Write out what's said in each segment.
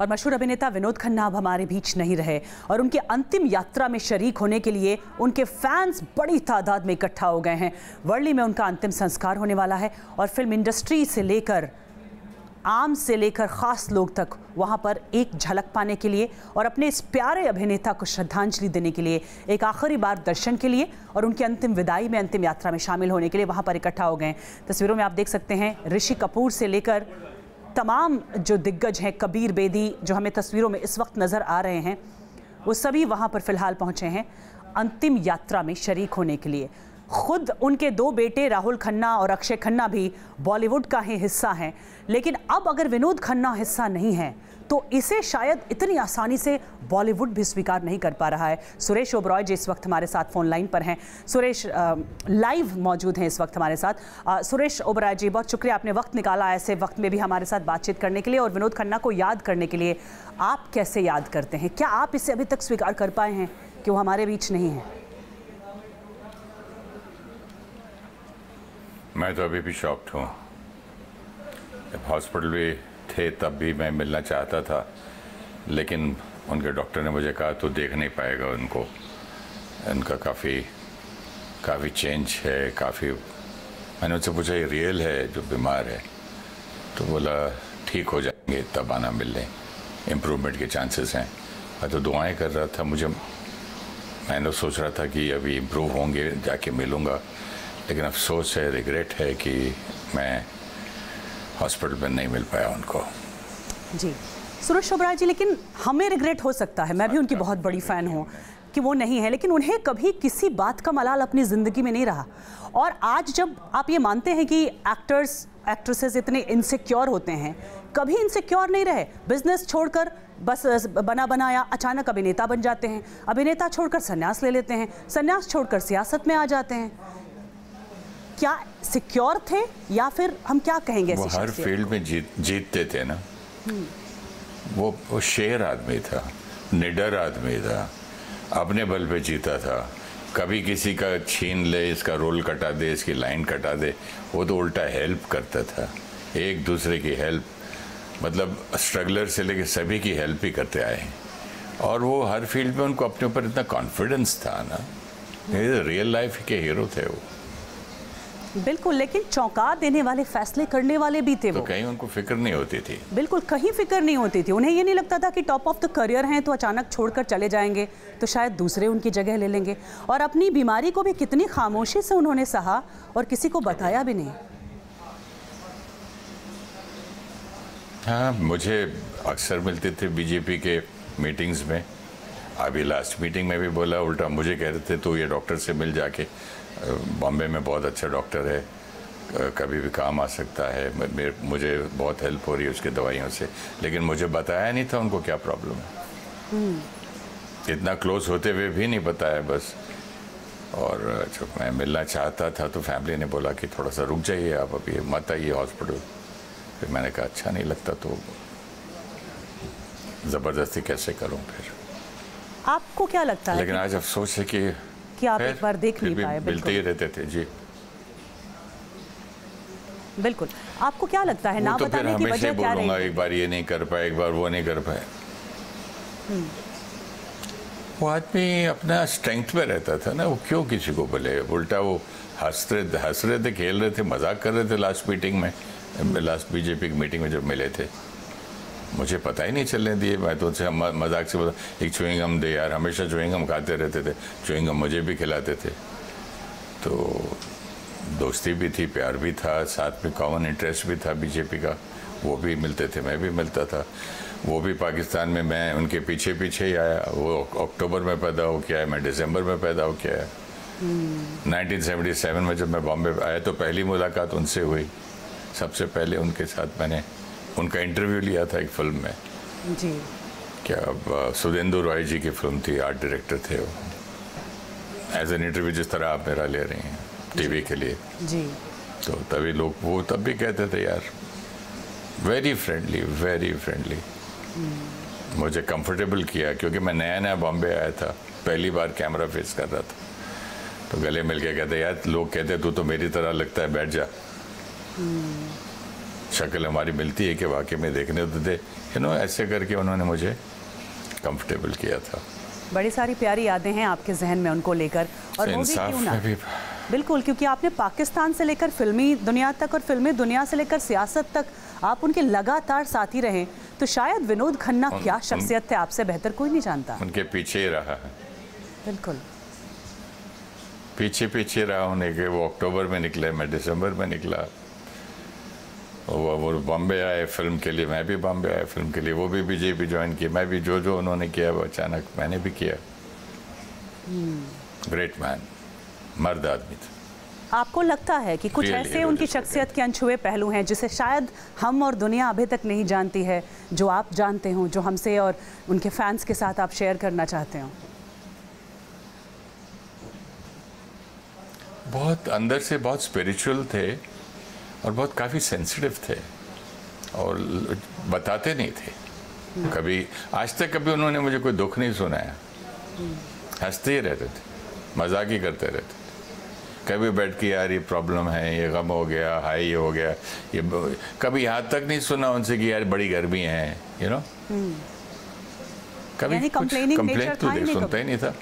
और मशहूर अभिनेता विनोद खन्ना अब हमारे बीच नहीं रहे और उनकी अंतिम यात्रा में शरीक होने के लिए उनके फैंस बड़ी तादाद में इकट्ठा हो गए हैं। वर्ली में उनका अंतिम संस्कार होने वाला है और फिल्म इंडस्ट्री से लेकर आम से लेकर ख़ास लोग तक वहां पर एक झलक पाने के लिए और अपने इस प्यारे अभिनेता को श्रद्धांजलि देने के लिए, एक आखिरी बार दर्शन के लिए और उनकी अंतिम विदाई में, अंतिम यात्रा में शामिल होने के लिए वहां पर इकट्ठा हो गए। तस्वीरों में आप देख सकते हैं ऋषि कपूर से लेकर तमाम जो दिग्गज हैं, कबीर बेदी जो हमें तस्वीरों में इस वक्त नज़र आ रहे हैं, वो सभी वहाँ पर फ़िलहाल पहुँचे हैं अंतिम यात्रा में शरीक होने के लिए। खुद उनके दो बेटे राहुल खन्ना और अक्षय खन्ना भी बॉलीवुड का ही हिस्सा हैं, लेकिन अब अगर विनोद खन्ना हिस्सा नहीं है तो इसे शायद इतनी आसानी से बॉलीवुड भी स्वीकार नहीं कर पा रहा है। सुरेश ओबरॉय जी इस वक्त हमारे साथ फ़ोन लाइन पर हैं। सुरेश लाइव मौजूद हैं इस वक्त हमारे साथ। सुरेश ओबरॉय जी, बहुत शुक्रिया, आपने वक्त निकाला ऐसे वक्त में भी हमारे साथ बातचीत करने के लिए और विनोद खन्ना को याद करने के लिए। आप कैसे याद करते हैं? क्या आप इसे अभी तक स्वीकार कर पाए हैं कि वो हमारे बीच नहीं है? मैं तो अभी भी शॉक्ड हूँ। जब हॉस्पिटल में थे तब भी मैं मिलना चाहता था, लेकिन उनके डॉक्टर ने मुझे कहा तो देख नहीं पाएगा उनको, उनका काफ़ी चेंज है, काफ़ी। मैंने उनसे पूछा ये रियल है जो बीमार है? तो बोला ठीक हो जाएंगे, तब आना मिलने, इम्प्रूवमेंट के चांसेस हैं। मैं तो दुआएं कर रहा था, मैंने सोच रहा था कि अभी इम्प्रूव होंगे, जाके मिलूँगा, लेकिन अफसोस है, रिग्रेट है कि मैं हॉस्पिटल में नहीं मिल पाया उनको। जी सुरेश ओबरॉय जी, लेकिन हमें रिग्रेट हो सकता है, मैं भी उनकी बहुत बड़ी फ़ैन हूँ कि वो नहीं है, लेकिन उन्हें कभी किसी बात का मलाल अपनी ज़िंदगी में नहीं रहा। और आज जब आप ये मानते हैं कि एक्टर्स एक्ट्रेसेस इतने इनसिक्योर होते हैं, कभी इनसिक्योर नहीं रहे। बिजनेस छोड़कर बस बना बनाया अचानक अभिनेता बन जाते हैं, अभिनेता छोड़कर संन्यास ले लेते हैं, संन्यास छोड़कर सियासत में आ जाते हैं। क्या सिक्योर थे या फिर हम क्या कहेंगे? वो हर फील्ड में जीतते थे ना। वो शेर आदमी था, निडर आदमी था, अपने बल पे जीता था। कभी किसी का छीन ले, इसका रोल कटा दे, इसकी लाइन कटा दे, वो तो उल्टा हेल्प करता था, एक दूसरे की हेल्प, मतलब स्ट्रगलर से लेके सभी की हेल्प ही करते आए। और वो हर फील्ड में उनको अपने ऊपर इतना कॉन्फिडेंस था ना, रियल लाइफ के हीरो थे वो। बिल्कुल, लेकिन चौंका देने वाले फैसले करने वाले भी थे वो। तो कहीं उनको फिक्र नहीं होती थी। बिल्कुल, कहीं फिक्र नहीं होती थी। उन्हें ये नहीं लगता था कि टॉप ऑफ द करियर हैं तो अचानक छोड़कर चले जाएंगे तो शायद दूसरे उनकी जगह ले लेंगे। और अपनी बीमारी को भी कितनी खामोशी से उन्होंने सहा और किसी को बताया भी नहीं। हाँ, मुझे अक्सर मिलते थे बीजेपी के मीटिंग्स में। अभी लास्ट मीटिंग में भी बोला, उल्टा मुझे कह रहे थे तो ये डॉक्टर से मिल जाके, बॉम्बे में बहुत अच्छा डॉक्टर है, कभी भी काम आ सकता है, मुझे बहुत हेल्प हो रही है उसकी दवाइयों से। लेकिन मुझे बताया नहीं था उनको क्या प्रॉब्लम है। इतना क्लोज होते हुए भी नहीं बताया बस। और जब मैं मिलना चाहता था तो फैमिली ने बोला कि थोड़ा सा रुक जाइए आप, अभी मत आइए हॉस्पिटल। फिर मैंने कहा अच्छा नहीं लगता तो ज़बरदस्ती कैसे करूँ फिर। आपको क्या लगता है? लेकिन आज अफसोस है कि आप एक बार देख नहीं पाए। मिलते ही रहते थे जी। बिल्कुल, आपको क्या लगता है ना तो बताने की वजह क्या रही? एक बार ये नहीं कर पाए, एक बार वो नहीं कर पाए। वो आदमी अपना स्ट्रेंथ में रहता था ना, वो क्यों किसी को बोले? उल्टा वो हंस रहे थे, खेल रहे थे, मजाक कर रहे थे। लास्ट मीटिंग में, लास्ट बीजेपी की मीटिंग में जब मिले थे, मुझे पता ही नहीं चलने दिए। मैं तो उनसे मजाक से बोला एक च्युइंग गम दे यार, हमेशा च्युइंग गम खाते रहते थे, च्युइंग गम मुझे भी खिलाते थे। तो दोस्ती भी थी, प्यार भी था, साथ में कॉमन इंटरेस्ट भी था बीजेपी का। वो भी मिलते थे, मैं भी मिलता था। वो भी पाकिस्तान में, मैं उनके पीछे ही आया। वो अक्टूबर में पैदा हो के आया, मैं दिसंबर में पैदा हो के आया। 1977 में जब मैं बॉम्बे आया तो पहली मुलाकात उनसे हुई। सबसे पहले उनके साथ मैंने उनका इंटरव्यू लिया था एक फिल्म में जी। क्या सुदेंदु रॉय जी की फिल्म थी, आर्ट डायरेक्टर थे वो। एज एन इंटरव्यू जिस तरह आप मेरा ले रही हैं टीवी के लिए जी। तो तभी लोग वो तब भी कहते थे यार वेरी फ्रेंडली। मुझे कंफर्टेबल किया क्योंकि मैं नया बॉम्बे आया था, पहली बार कैमरा फेस कर रहा था। तो गले मिल के कहते यार, लोग कहते तू तो मेरी तरह लगता है, बैठ जा। शक्ल हमारी मिलती है कि वाकई में देखने तो थे, ऐसे करके उन्होंने मुझे कंफर्टेबल किया था। बड़ी सारी प्यारी यादें हैं आपके जहन में उनको लेकर, और वो भी क्यों ना, बिल्कुल, क्योंकि आपने पाकिस्तान से लेकर फिल्मी दुनिया तक और फिल्मी दुनिया से लेकर सियासत तक आप उनके लगातार साथी रहे, तो शायद विनोद खन्ना क्या शख्सियत थे आपसे बेहतर कोई नहीं जानता। उनके पीछे ही रहा है, बिल्कुल पीछे रहा उन्हें कि वो अक्टूबर में निकले, मैं दिसंबर में निकला। वो बॉम्बे आए फिल्म के लिए, मैं भी बॉम्बे आया फिल्म के लिए, वो भी बीजेपी ज्वाइन की, मैं भी जो उन्होंने किया वो अचानक मैंने भी किया। ग्रेट मैन, मर्द आदमी था। आपको लगता है कि कुछ ऐसे उनकी शख्सियत के अनछुए पहलू हैं जिसे शायद हम और दुनिया अभी तक नहीं जानती है, जो आप जानते हो, जो हमसे और उनके फैंस के साथ आप शेयर करना चाहते हो? बहुत अंदर से बहुत स्पिरिचुअल थे और बहुत काफ़ी सेंसिटिव थे और बताते नहीं थे कभी, आज तक कभी उन्होंने मुझे कोई दुख नहीं सुनाया। हंसते ही रहते थे, मजाक ही करते रहते थे। कभी बैठ के यार ये प्रॉब्लम है, ये गम हो गया, हाई ये हो गया, ये कभी यहाँ तक नहीं सुना उनसे कि यार बड़ी गर्मी है, कभी कुछ कंप्लेंट तो सुनता ही नहीं था।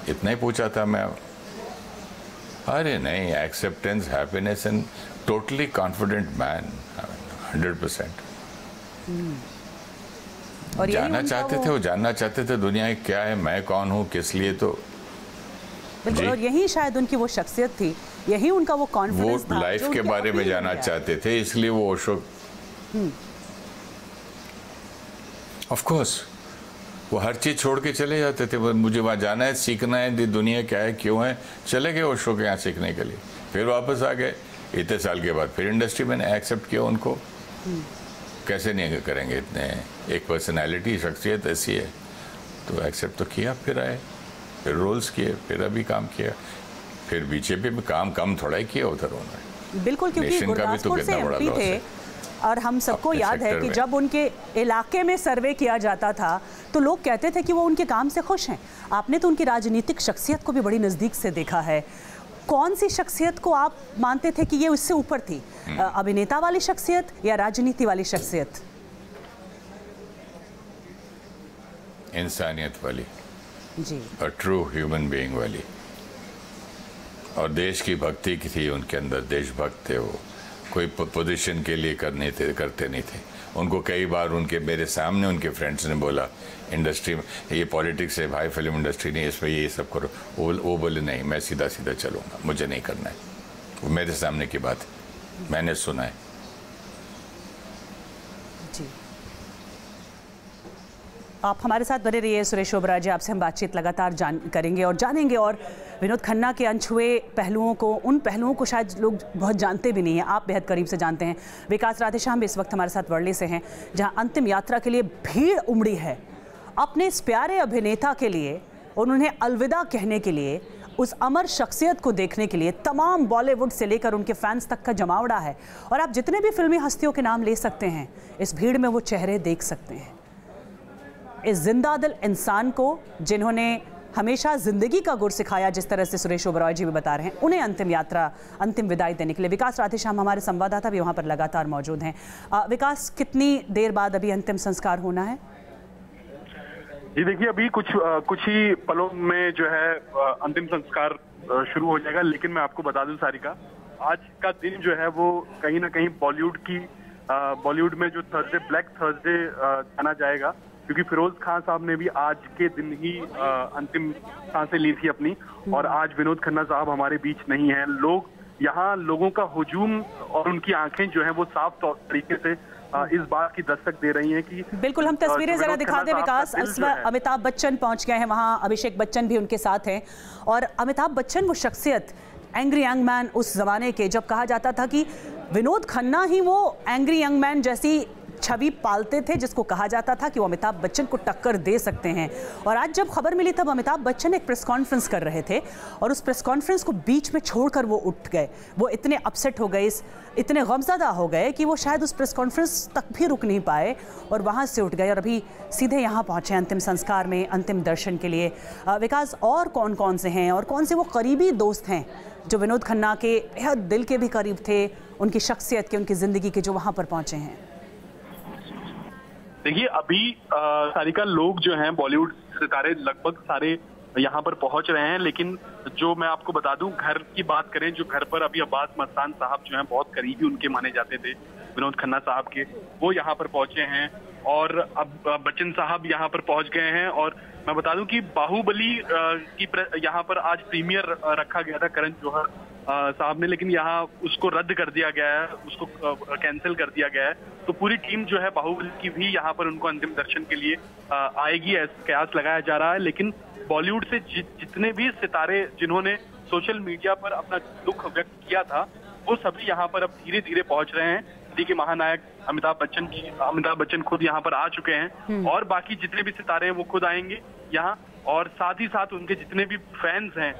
इतना ही पूछा था मैं, अरे नहीं, acceptance, happiness and totally confident man, 100%। और जानना चाहते थे, वो जानना चाहते थे दुनिया क्या है, मैं कौन हूँ, किस लिए, तो बिल्कुल। और यही शायद उनकी वो शख्सियत थी, यही उनका वो कॉन्फिडेंस था, वो लाइफ के बारे में जानना चाहते थे, इसलिए वो ओशो, ऑफ कोर्स वो हर चीज़ छोड़ के चले जाते थे। मुझे वहाँ जाना है, सीखना है, दुनिया क्या है, क्यों है, चले गए ओशो के यहाँ सीखने के लिए, फिर वापस आ गए इतने साल के बाद, फिर इंडस्ट्री में एक्सेप्ट किया उनको। कैसे नहीं करेंगे, इतने एक पर्सनैलिटी, शख्सियत ऐसी है, तो एक्सेप्ट तो किया, फिर आए, फिर रोल्स किए, फिर अभी काम किया, फिर बीजेपी में काम कम थोड़ा ही किया उधर उन्होंने। बिल्कुल, क्योंकि गुरदासपुर से एमपी थे और हम सबको याद है कि जब उनके इलाके में सर्वे किया जाता था तो लोग कहते थे कि वो उनके काम से खुश हैं। आपने तो उनकी राजनीतिक शख्सियत को भी बड़ी नज़दीक से देखा है, कौन सी शख्सियत को आप मानते थे कि ये उससे ऊपर थी, अभिनेता वाली शख्सियत या राजनीति वाली शख्सियत? इंसानियत वाली जी, और ट्रू ह्यूमन बीइंग वाली, और देश की भक्ति की थी उनके अंदर, देशभक्त थे वो, कोई पोजीशन के लिए करते नहीं थे। उनको कई बार मेरे सामने उनके फ्रेंड्स ने बोला इंडस्ट्री में ये पॉलिटिक्स है भाई, फिल्म इंडस्ट्री नहीं, इसमें ये सब करो, वो बोले नहीं, मैं सीधा चलूँगा, मुझे नहीं करना है। वो मेरे सामने की बात मैंने सुना है। जी, आप हमारे साथ बने रहिए सुरेश ओबेरॉय जी, आपसे हम बातचीत लगातार करेंगे और जानेंगे, और विनोद खन्ना के अनछुए पहलुओं को, उन पहलुओं को शायद लोग बहुत जानते भी नहीं हैं, आप बेहद करीब से जानते हैं। विकास राधेश्याम भी इस वक्त हमारे साथ वर्ली से हैं, जहां अंतिम यात्रा के लिए भीड़ उमड़ी है। अपने इस प्यारे अभिनेता के लिए, उन्हें अलविदा कहने के लिए, उस अमर शख्सियत को देखने के लिए तमाम बॉलीवुड से लेकर उनके फैंस तक का जमावड़ा है, और आप जितने भी फिल्मी हस्तियों के नाम ले सकते हैं, इस भीड़ में वो चेहरे देख सकते हैं। इस जिंदादिल इंसान को, जिन्होंने हमेशा जिंदगी का गुर सिखाया, जिस तरह से सुरेश ओबेरॉय जी भी बता रहे हैं, उन्हें अंतिम यात्रा, अंतिम विदाई देने के लिए विकास राधेश्याम हमारे संवाददाता भी वहाँ पर लगातार मौजूद हैं। विकास, कितनी देर बाद अभी अंतिम संस्कार होना है? जी देखिए, अभी कुछ ही पलों में जो है अंतिम संस्कार शुरू हो जाएगा, लेकिन मैं आपको बता दूं सारिका, आज का दिन जो है वो कहीं ना कहीं बॉलीवुड में जो थर्सडे, ब्लैक थर्सडे जाना जाएगा, क्योंकि फिरोज खान साहब ने भी आज के दिन ही अंतिम सांसें ली थी अपनी, और आज विनोद खन्ना साहब हमारे बीच नहीं है। लोगों का हुजूम और उनकी आंखें जो है वो साफ तरीके से इस बात की दस्तक दे रही हैं कि बिल्कुल, हम तस्वीरें जरा दिखा दें विकास। अमिताभ बच्चन पहुंच गए हैं वहां, अभिषेक बच्चन भी उनके साथ हैं, और अमिताभ बच्चन वो शख्सियत, एंग्री यंग मैन उस जमाने के, जब कहा जाता था कि विनोद खन्ना ही वो एंग्री यंग मैन जैसी छवि पालते थे, जिसको कहा जाता था कि वो अमिताभ बच्चन को टक्कर दे सकते हैं। और आज जब खबर मिली तब अमिताभ बच्चन एक प्रेस कॉन्फ्रेंस कर रहे थे, और उस प्रेस कॉन्फ्रेंस को बीच में छोड़कर वो उठ गए। वो इतने अपसेट हो गए, इतने गमज़दा हो गए कि वो शायद उस प्रेस कॉन्फ्रेंस तक भी रुक नहीं पाए और वहाँ से उठ गए, और अभी सीधे यहाँ पहुँचे अंतिम संस्कार में, अंतिम दर्शन के लिए। विकास, और कौन कौन से हैं और कौन से वो करीबी दोस्त हैं जो विनोद खन्ना के बेहद दिल के भी करीब थे, उनकी शख्सियत के, उनकी ज़िंदगी के, जो वहाँ पर पहुँचे हैं? देखिए, अभी सारिका, लोग जो हैं बॉलीवुड सितारे लगभग सारे यहाँ पर पहुंच रहे हैं, लेकिन जो मैं आपको बता दूं, घर की बात करें, जो घर पर अभी अब्बास मस्तान साहब जो हैं बहुत करीबी उनके माने जाते थे विनोद खन्ना साहब के, वो यहाँ पर पहुंचे हैं। और अब बच्चन साहब यहाँ पर पहुंच गए हैं। और मैं बता दूं कि बाहुबली की यहाँ पर आज प्रीमियर रखा गया था करण जौहर साहब ने, लेकिन यहाँ उसको रद्द कर दिया गया है, उसको कैंसिल कर दिया गया है। तो पूरी टीम जो है बाहुबली की भी यहाँ पर उनको अंतिम दर्शन के लिए आएगी, ऐसा कयास लगाया जा रहा है। लेकिन बॉलीवुड से जितने भी सितारे जिन्होंने सोशल मीडिया पर अपना दुख व्यक्त किया था, वो सभी यहाँ पर अब धीरे धीरे पहुंच रहे हैं। हिंदी के महानायक अमिताभ बच्चन खुद यहाँ पर आ चुके हैं, और बाकी जितने भी सितारे हैं वो खुद आएंगे यहाँ, और साथ ही साथ उनके जितने भी फैंस हैं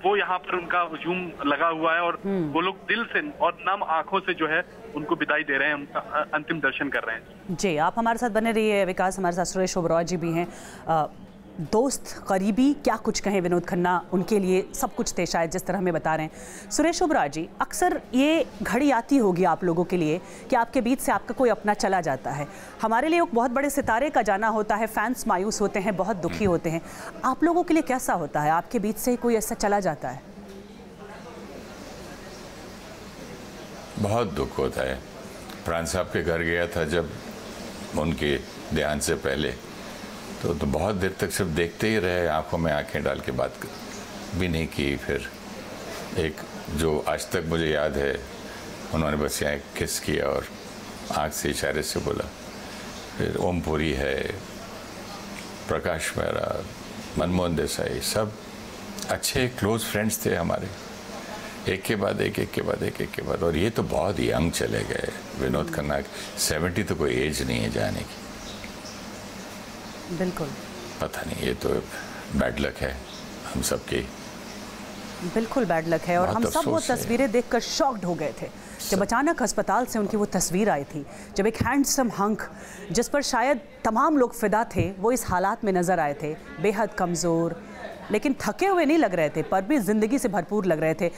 वो यहाँ पर उनका हुजूम लगा हुआ है, और वो लोग दिल से और नम आंखों से जो है उनको विदाई दे रहे हैं, उनका अंतिम दर्शन कर रहे हैं। जी, आप हमारे साथ बने रहिए विकास। हमारे साथ सुरेश ओबरॉय जी भी हैं, दोस्त, करीबी, क्या कुछ कहें विनोद खन्ना, उनके लिए सब कुछ थे शायद, जिस तरह हमें बता रहे हैं। सुरेश ओबरॉय जी, अक्सर ये घड़ी आती होगी आप लोगों के लिए कि आपके बीच से आपका कोई अपना चला जाता है। हमारे लिए एक बहुत बड़े सितारे का जाना होता है, फैंस मायूस होते हैं, बहुत दुखी होते हैं। आप लोगों के लिए कैसा होता है, आपके बीच से कोई ऐसा चला जाता है? बहुत दुख होता है। प्राण साहब के घर गया था जब उनके देहांत से पहले, तो बहुत देर तक सिर्फ देखते ही रहे, आंखों में आंखें डाल के बात भी नहीं की। फिर एक जो आज तक मुझे याद है, उन्होंने बस यहाँ किस किया और आंख से इशारे से बोला। फिर ओम पुरी है, प्रकाश मेहरा, मनमोहन देसाई, सब अच्छे क्लोज फ्रेंड्स थे हमारे, एक के बाद एक, एक के बाद एक, एक के बाद। और ये तो बहुत यंग चले गए। विनोद खन्ना 70 तो कोई एज नहीं है जाने की। बिल्कुल, पता नहीं, ये तो बैड लक है हम सबकी। बिल्कुल बैड लक है। और हम सब वो तस्वीरें देखकर शॉक्ड हो गए थे जब अचानक अस्पताल से उनकी वो तस्वीर आई थी, जब एक हैंडसम हंक जिस पर शायद तमाम लोग फिदा थे, वो इस हालात में नजर आए थे, बेहद कमजोर, लेकिन थके हुए नहीं लग रहे थे, पर भी जिंदगी से भरपूर लग रहे थे।